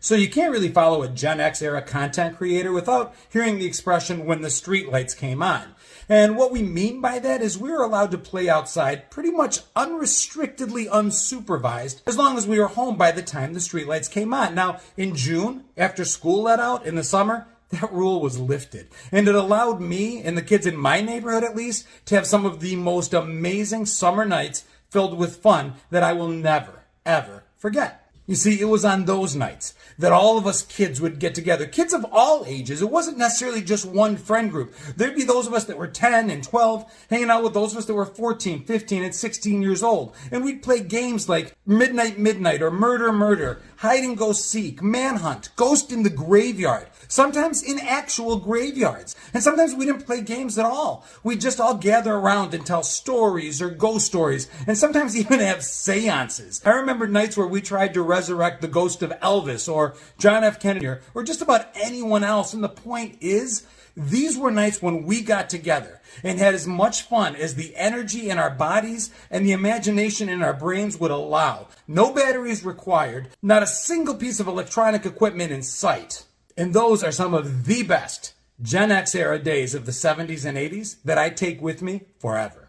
So you can't really follow a Gen X era content creator without hearing the expression when the streetlights came on. And what we mean by that is we were allowed to play outside pretty much unrestrictedly unsupervised as long as we were home by the time the streetlights came on. Now, in June, after school let out in the summer, that rule was lifted. And it allowed me, and the kids in my neighborhood at least, to have some of the most amazing summer nights filled with fun that I will never, ever forget. You see, it was on those nights that all of us kids would get together. Kids of all ages. It wasn't necessarily just one friend group. There'd be those of us that were 10 and 12 hanging out with those of us that were 14, 15, and 16 years old. And we'd play games like Midnight or Murder, Hide and Go Seek, Manhunt, Ghost in the Graveyard. Sometimes in actual graveyards. And sometimes we didn't play games at all. We'd just all gather around and tell stories or ghost stories. And sometimes even have seances. I remember nights where we tried to resurrect the ghost of Elvis or John F. Kennedy or just about anyone else. And the point is, these were nights when we got together and had as much fun as the energy in our bodies and the imagination in our brains would allow. No batteries required, not a single piece of electronic equipment in sight. And those are some of the best Gen X era days of the 70s and 80s that I take with me forever.